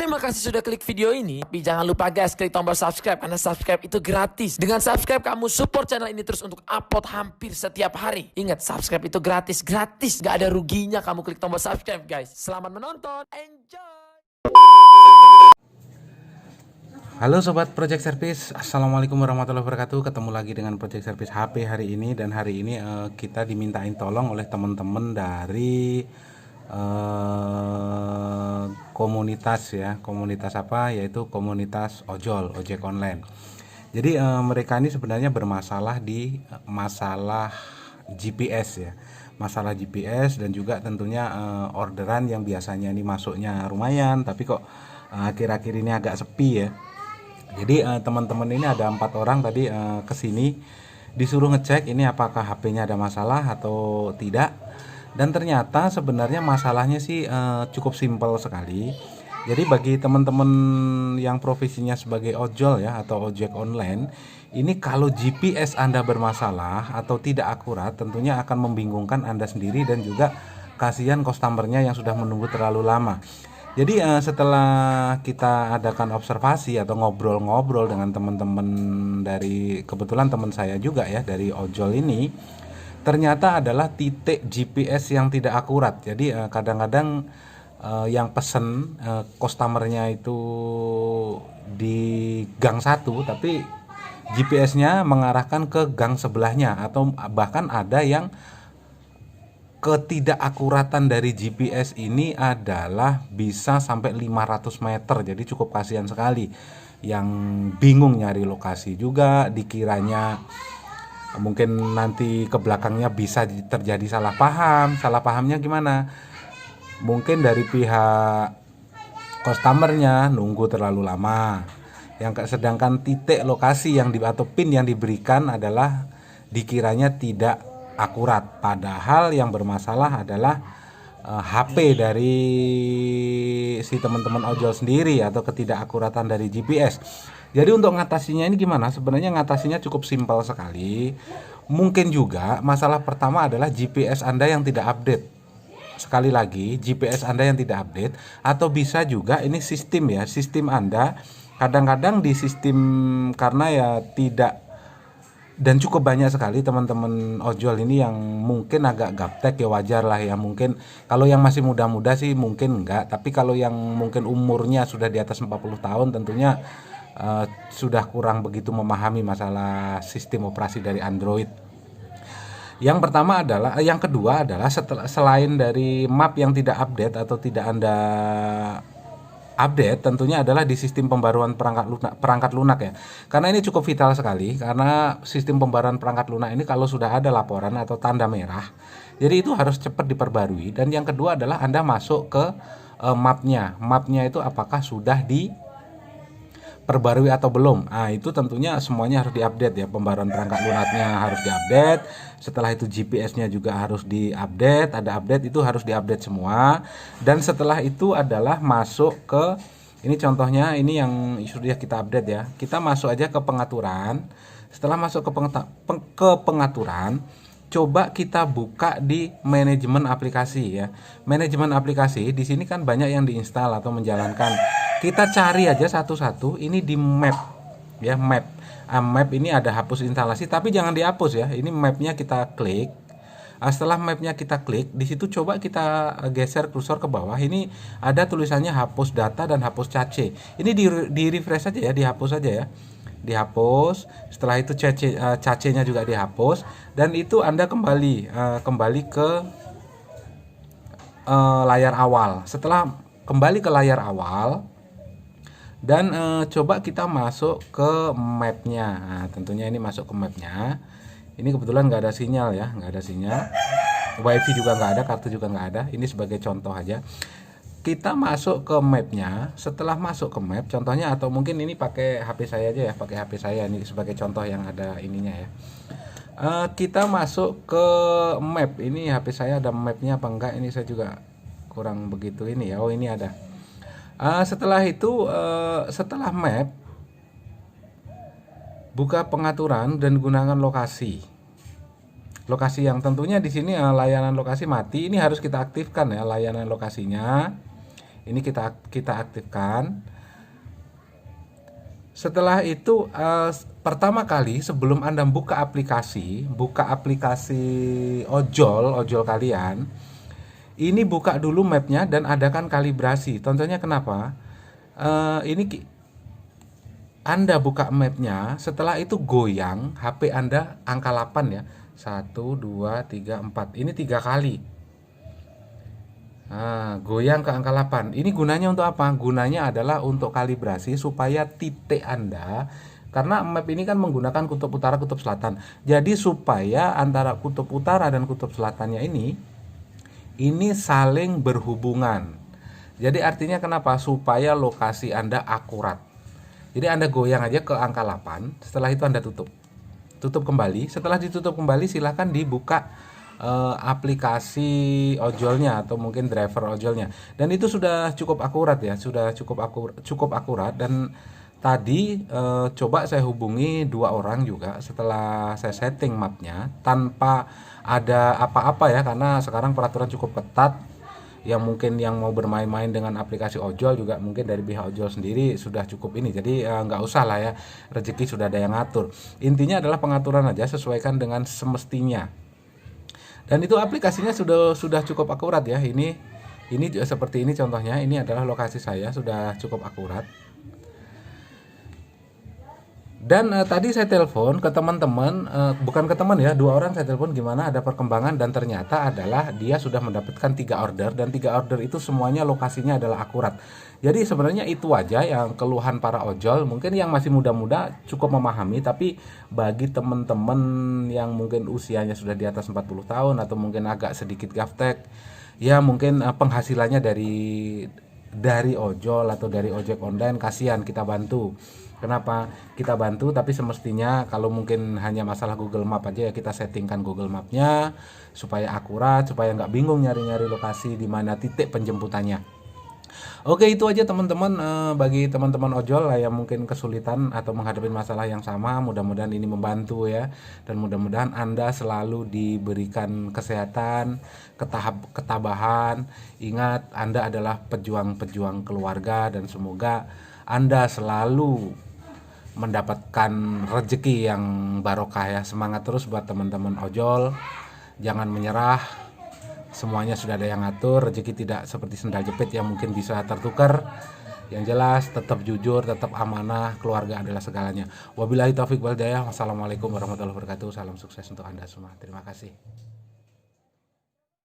Terima kasih sudah klik video ini. Tapi jangan lupa guys, klik tombol subscribe karena subscribe itu gratis. Dengan subscribe kamu support channel ini terus untuk upload hampir setiap hari. Ingat, subscribe itu gratis. Gak ada ruginya kamu klik tombol subscribe guys. Selamat menonton. Enjoy. Halo Sobat Project Service, Assalamualaikum warahmatullahi wabarakatuh. Ketemu lagi dengan Project Service HP hari ini. Dan hari ini kita dimintain tolong oleh teman-teman dari komunitas ya. Komunitas apa? Yaitu komunitas ojol, ojek online. Jadi mereka ini sebenarnya bermasalah di masalah GPS ya. Masalah GPS dan juga tentunya orderan yang biasanya ini masuknya lumayan, tapi kok akhir-akhir ini agak sepi ya. Jadi teman-teman ini ada 4 orang tadi kesini disuruh ngecek ini apakah HP-nya ada masalah atau tidak. Dan ternyata sebenarnya masalahnya sih cukup simpel sekali. Jadi bagi teman-teman yang profesinya sebagai ojol ya atau ojek online, ini kalau GPS Anda bermasalah atau tidak akurat, tentunya akan membingungkan Anda sendiri dan juga kasihan customernya yang sudah menunggu terlalu lama. Jadi setelah kita adakan observasi atau ngobrol-ngobrol dengan teman-teman dari, kebetulan teman saya juga ya dari ojol ini, ternyata adalah titik GPS yang tidak akurat. Jadi kadang-kadang yang pesen customernya itu di gang 1, tapi GPS-nya mengarahkan ke gang sebelahnya, atau bahkan ada yang ketidakakuratan dari GPS ini adalah bisa sampai 500 meter. Jadi cukup kasihan sekali. Yang bingung nyari lokasi juga, dikiranya mungkin nanti ke belakangnya bisa terjadi salah paham. Salah pahamnya gimana? Mungkin dari pihak customernya nunggu terlalu lama. Sedangkan titik lokasi yang atau pin yang diberikan adalah dikiranya tidak akurat, padahal yang bermasalah adalah HP dari si teman-teman ojol sendiri atau ketidakakuratan dari GPS. Jadi untuk ngatasinya ini gimana? Sebenarnya ngatasinya cukup simpel sekali. Mungkin juga masalah pertama adalah GPS Anda yang tidak update. Sekali lagi, GPS Anda yang tidak update, atau bisa juga ini sistem ya, sistem Anda kadang-kadang di sistem, karena ya tidak. Dan cukup banyak sekali teman-teman ojol ini yang mungkin agak gaptek ya, wajar lah ya. Mungkin kalau yang masih muda-muda sih mungkin enggak, tapi kalau yang mungkin umurnya sudah di atas 40 tahun tentunya sudah kurang begitu memahami masalah sistem operasi dari Android. Yang pertama adalah, yang kedua adalah selain dari map yang tidak update atau tidak Anda update, tentunya adalah di sistem pembaruan perangkat lunak ya. Karena ini cukup vital sekali, karena sistem pembaruan perangkat lunak ini kalau sudah ada laporan atau tanda merah, jadi itu harus cepat diperbarui. Dan yang kedua adalah Anda masuk ke mapnya. Mapnya itu apakah sudah diperbarui atau belum. Nah, itu tentunya semuanya harus diupdate ya. Pembaruan perangkat lunaknya harus diupdate. Setelah itu GPS-nya juga harus diupdate. Ada update, itu harus diupdate semua. Dan setelah itu adalah masuk ke, ini contohnya, ini yang sudah kita update ya. Kita masuk aja ke pengaturan. Setelah masuk ke pengaturan, coba kita buka di manajemen aplikasi ya. Manajemen aplikasi di sini kan banyak yang diinstal atau menjalankan. Kita cari aja satu-satu. Ini di map ya, map. Map ini ada hapus instalasi, tapi jangan dihapus ya. Ini mapnya kita klik. Setelah mapnya kita klik, di situ coba kita geser kursor ke bawah. Ini ada tulisannya hapus data dan hapus cache. Ini di refresh aja ya, dihapus aja ya. Dihapus. Setelah itu cache-nya juga dihapus, dan itu Anda kembali ke layar awal. Setelah kembali ke layar awal, dan coba kita masuk ke mapnya. Nah, tentunya ini masuk ke mapnya. Ini kebetulan nggak ada sinyal ya, nggak ada sinyal. Wifi juga nggak ada, kartu juga nggak ada. Ini sebagai contoh aja. Kita masuk ke mapnya. Setelah masuk ke map, contohnya, atau mungkin ini pakai HP saya aja ya, pakai HP saya ini sebagai contoh yang ada ininya ya. Kita masuk ke map. Ini HP saya ada mapnya apa enggak? Ini saya juga kurang begitu ini ya. Oh, ini ada. Setelah itu, setelah map, buka pengaturan dan gunakan lokasi. Lokasi yang tentunya di sini layanan lokasi mati. Ini harus kita aktifkan ya, layanan lokasinya. Ini kita aktifkan. Setelah itu pertama kali sebelum Anda buka aplikasi ojol kalian, ini buka dulu mapnya dan adakan kalibrasi. Contohnya kenapa? Anda buka mapnya, setelah itu goyang HP Anda angka 8 ya. 1, 2, 3, 4. Ini 3 kali. Nah, goyang ke angka 8. Ini gunanya untuk apa? Gunanya adalah untuk kalibrasi supaya titik Anda, karena map ini kan menggunakan kutub utara, kutub selatan. Jadi supaya antara kutub utara dan kutub selatannya ini saling berhubungan. Jadi artinya kenapa? Supaya lokasi Anda akurat. Jadi Anda goyang aja ke angka 8, setelah itu Anda tutup. Tutup kembali. Setelah ditutup kembali silahkan dibuka aplikasi ojolnya atau mungkin driver ojolnya, dan itu sudah cukup akurat ya, sudah cukup akurat. Dan tadi coba saya hubungi 2 orang juga setelah saya setting mapnya tanpa ada apa-apa ya, karena sekarang peraturan cukup ketat. Yang mungkin yang mau bermain-main dengan aplikasi ojol juga mungkin dari pihak ojol sendiri sudah cukup ini, jadi nggak usah lah ya, rezeki sudah ada yang ngatur. Intinya adalah pengaturan aja, sesuaikan dengan semestinya. Dan itu aplikasinya sudah cukup akurat ya. Ini seperti ini contohnya. Ini adalah lokasi saya, sudah cukup akurat. Dan tadi saya telepon ke teman-teman, bukan ke teman ya, 2 orang saya telepon gimana ada perkembangan, dan ternyata adalah dia sudah mendapatkan 3 order, dan 3 order itu semuanya lokasinya adalah akurat. Jadi sebenarnya itu aja yang keluhan para ojol. Mungkin yang masih muda-muda cukup memahami, tapi bagi teman-teman yang mungkin usianya sudah di atas 40 tahun atau mungkin agak sedikit gaptek, ya mungkin penghasilannya dari ojol atau dari ojek online, kasihan, kita bantu. Kenapa kita bantu? Tapi semestinya kalau mungkin hanya masalah Google Map aja ya, kita settingkan Google Mapnya supaya akurat, supaya nggak bingung nyari-nyari lokasi di mana titik penjemputannya. Oke, itu aja teman-teman. Bagi teman-teman ojol yang mungkin kesulitan atau menghadapi masalah yang sama, mudah-mudahan ini membantu ya, dan mudah-mudahan Anda selalu diberikan kesehatan, ketabahan. Ingat, Anda adalah pejuang-pejuang keluarga, dan semoga Anda selalu mendapatkan rezeki yang barokah ya. Semangat terus buat teman-teman ojol, jangan menyerah. Semuanya sudah ada yang ngatur. Rezeki tidak seperti sendal jepit yang mungkin bisa tertukar. Yang jelas tetap jujur, tetap amanah, keluarga adalah segalanya. Wabillahi taufik wal hidayah. Wassalamualaikum warahmatullahi wabarakatuh. Salam sukses untuk Anda semua. Terima kasih.